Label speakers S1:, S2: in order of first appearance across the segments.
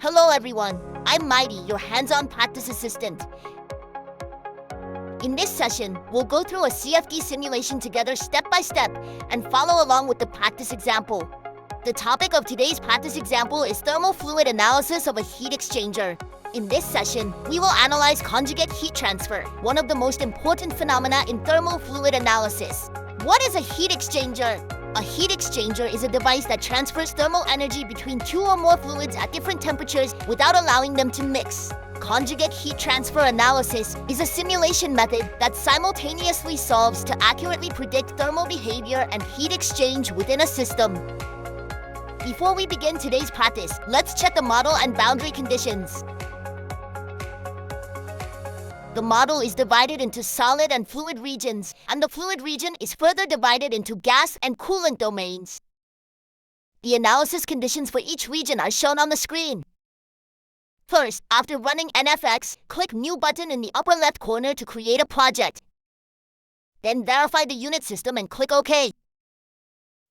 S1: Hello everyone, I'm Mighty, your hands-on practice assistant. In this session, we'll go through a CFD simulation together step by step and follow along with the practice example. The topic of today's practice example is thermal fluid analysis of a heat exchanger. In this session, we will analyze conjugate heat transfer, one of the most important phenomena in thermal fluid analysis. What is a heat exchanger? A heat exchanger is a device that transfers thermal energy between two or more fluids at different temperatures without allowing them to mix. Conjugate heat transfer analysis is a simulation method that simultaneously solves to accurately predict thermal behavior and heat exchange within a system. Before we begin today's practice, let's check the model and boundary conditions. The model is divided into solid and fluid regions, and the fluid region is further divided into gas and coolant domains. The analysis conditions for each region are shown on the screen. First, after running NFX, click New button in the upper left corner to create a project. Then verify the unit system and click OK.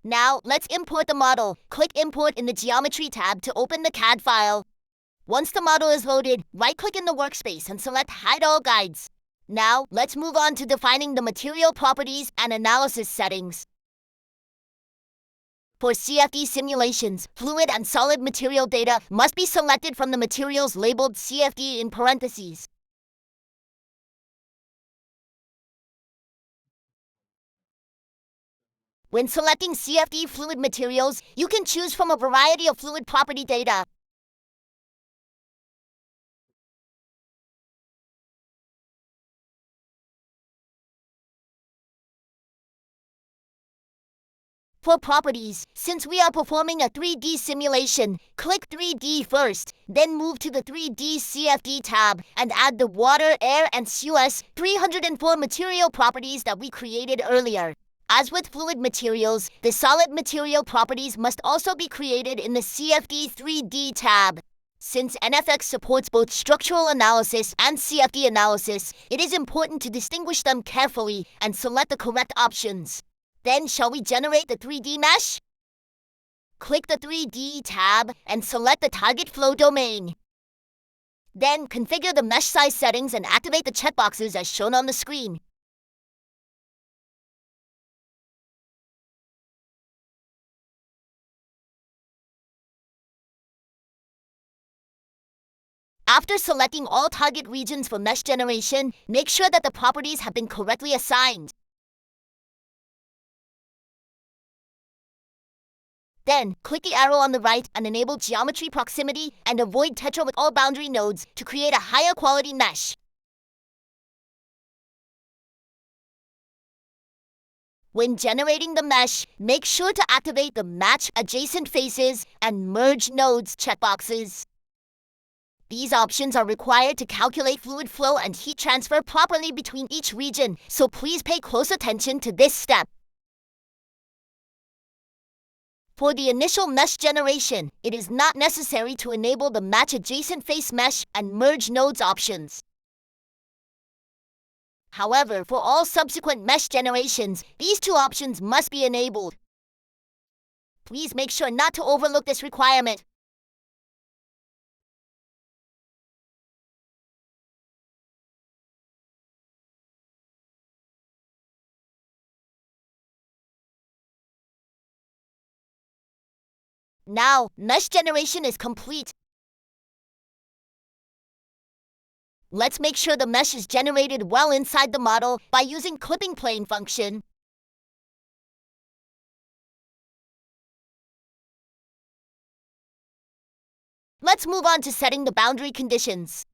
S1: Now, let's import the model. Click Import in the Geometry tab to open the CAD file. Once the model is loaded, right-click in the workspace and select Hide All Guides. Now, let's move on to defining the material properties and analysis settings. For CFD simulations, fluid and solid material data must be selected from the materials labeled CFD in parentheses. When selecting CFD fluid materials, you can choose from a variety of fluid property data. For properties, since we are performing a 3D simulation, click 3D first, then move to the 3D CFD tab and add the water, air, and CUS 304 material properties that we created earlier. As with fluid materials, the solid material properties must also be created in the CFD 3D tab. Since NFX supports both structural analysis and CFD analysis, it is important to distinguish them carefully and select the correct options. Then, shall we generate the 3D mesh? Click the 3D tab and select the target flow domain. Then, configure the mesh size settings and activate the checkboxes as shown on the screen. After selecting all target regions for mesh generation, make sure that the properties have been correctly assigned. Then, click the arrow on the right and enable geometry proximity and avoid tetra with all boundary nodes to create a higher quality mesh. When generating the mesh, make sure to activate the Match Adjacent Faces and Merge Nodes checkboxes. These options are required to calculate fluid flow and heat transfer properly between each region, so please pay close attention to this step. For the initial mesh generation, it is not necessary to enable the Match Adjacent Face Mesh and Merge Nodes options. However, for all subsequent mesh generations, these two options must be enabled. Please make sure not to overlook this requirement. Now, mesh generation is complete. Let's make sure the mesh is generated well inside the model by using clipping plane function. Let's move on to setting the boundary conditions.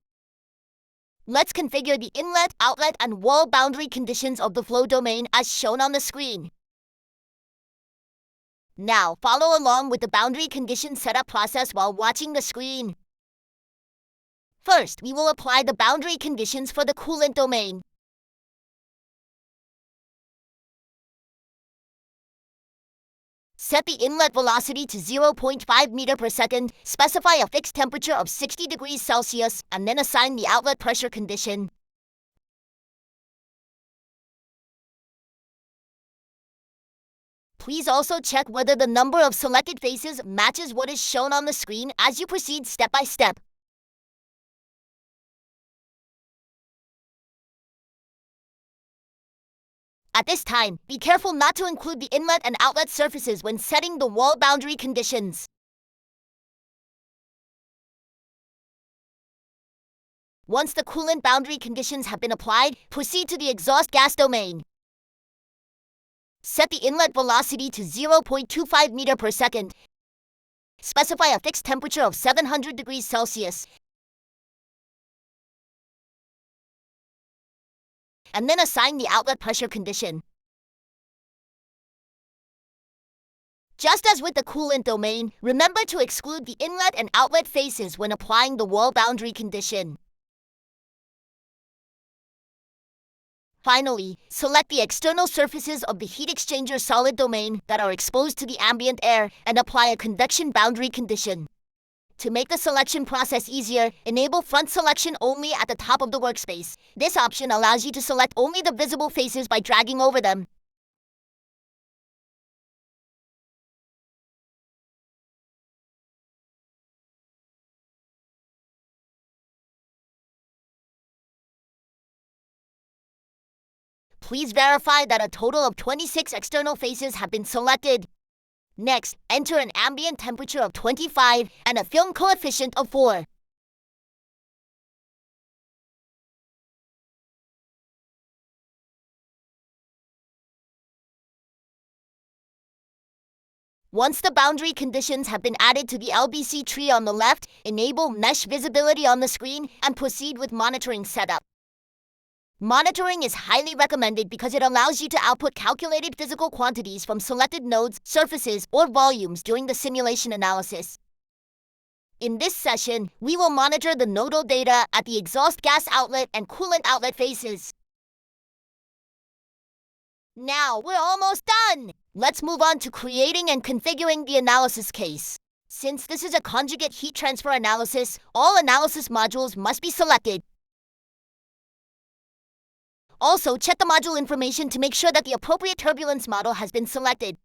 S1: Let's configure the inlet, outlet, and wall boundary conditions of the flow domain as shown on the screen. Now, follow along with the boundary condition setup process while watching the screen. First, we will apply the boundary conditions for the coolant domain. Set the inlet velocity to 0.5 meter per second, specify a fixed temperature of 60 degrees Celsius, and then assign the outlet pressure condition. Please also check whether the number of selected faces matches what is shown on the screen as you proceed step by step. At this time, be careful not to include the inlet and outlet surfaces when setting the wall boundary conditions. Once the coolant boundary conditions have been applied, proceed to the exhaust gas domain. Set the inlet velocity to 0.25 meter per second. Specify a fixed temperature of 700 degrees Celsius. And then assign the outlet pressure condition. Just as with the coolant domain, remember to exclude the inlet and outlet faces when applying the wall boundary condition. Finally, select the external surfaces of the heat exchanger solid domain that are exposed to the ambient air and apply a convection boundary condition. To make the selection process easier, enable front selection only at the top of the workspace. This option allows you to select only the visible faces by dragging over them. Please verify that a total of 26 external faces have been selected. Next, enter an ambient temperature of 25 and a film coefficient of 4. Once the boundary conditions have been added to the LBC tree on the left, enable mesh visibility on the screen and proceed with monitoring setup. Monitoring is highly recommended because it allows you to output calculated physical quantities from selected nodes, surfaces, or volumes during the simulation analysis. In this session, we will monitor the nodal data at the exhaust gas outlet and coolant outlet faces. Now, we're almost done! Let's move on to creating and configuring the analysis case. Since this is a conjugate heat transfer analysis, all analysis modules must be selected. Also, check the module information to make sure that the appropriate turbulence model has been selected.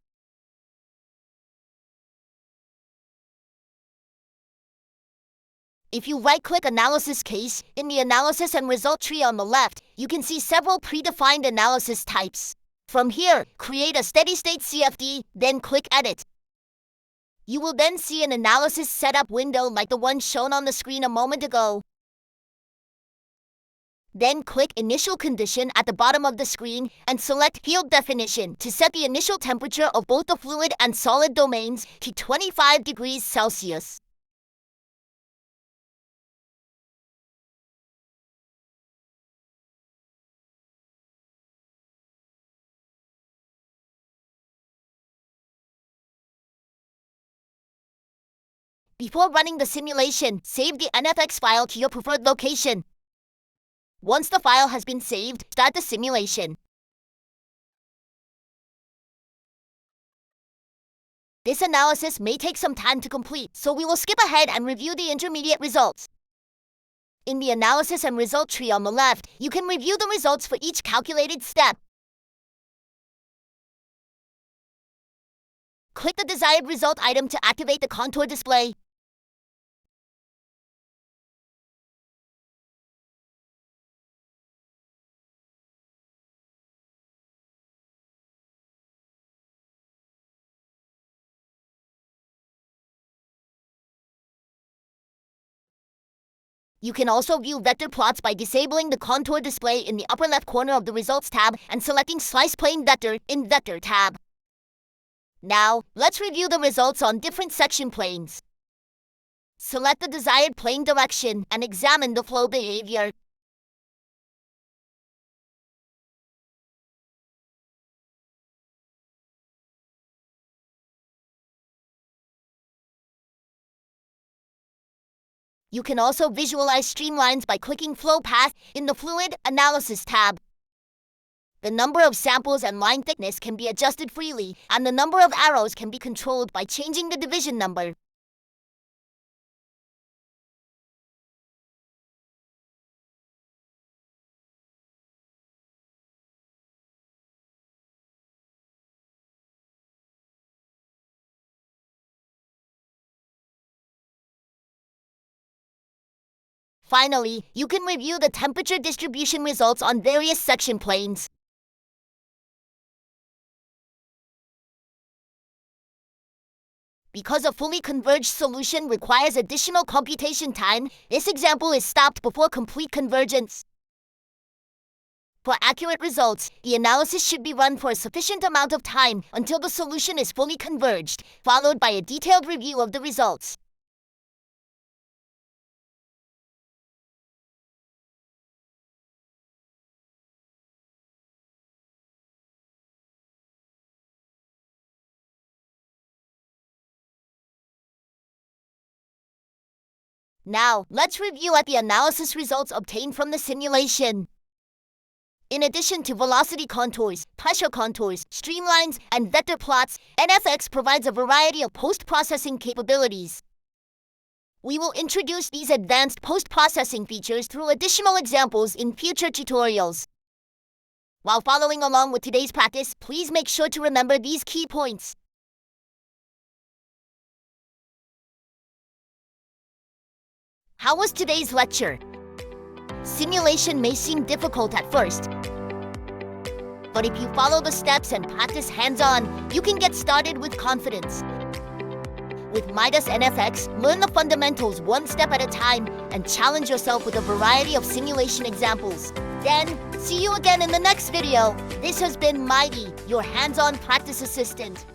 S1: If you right-click Analysis Case, in the Analysis and Result tree on the left, you can see several predefined analysis types. From here, create a steady-state CFD, then click Edit. You will then see an analysis setup window like the one shown on the screen a moment ago. Then click Initial Condition at the bottom of the screen and select Field Definition to set the initial temperature of both the fluid and solid domains to 25 degrees Celsius. Before running the simulation, save the NFX file to your preferred location. Once the file has been saved, start the simulation. This analysis may take some time to complete, so we will skip ahead and review the intermediate results. In the Analysis and Result tree on the left, you can review the results for each calculated step. Click the desired result item to activate the contour display. You can also view vector plots by disabling the contour display in the upper left corner of the Results tab and selecting Slice Plane Vector in Vector tab. Now, let's review the results on different section planes. Select the desired plane direction and examine the flow behavior. You can also visualize streamlines by clicking Flow Path in the Fluid Analysis tab. The number of samples and line thickness can be adjusted freely, and the number of arrows can be controlled by changing the division number. Finally, you can review the temperature distribution results on various section planes. Because a fully converged solution requires additional computation time, this example is stopped before complete convergence. For accurate results, the analysis should be run for a sufficient amount of time until the solution is fully converged, followed by a detailed review of the results. Now, let's review at the analysis results obtained from the simulation. In addition to velocity contours, pressure contours, streamlines, and vector plots, NFX provides a variety of post-processing capabilities. We will introduce these advanced post-processing features through additional examples in future tutorials. While following along with today's practice, please make sure to remember these key points. How was today's lecture? Simulation may seem difficult at first, but if you follow the steps and practice hands-on, you can get started with confidence. With MIDAS NFX, learn the fundamentals one step at a time and challenge yourself with a variety of simulation examples. Then, see you again in the next video. This has been Mighty, your hands-on practice assistant.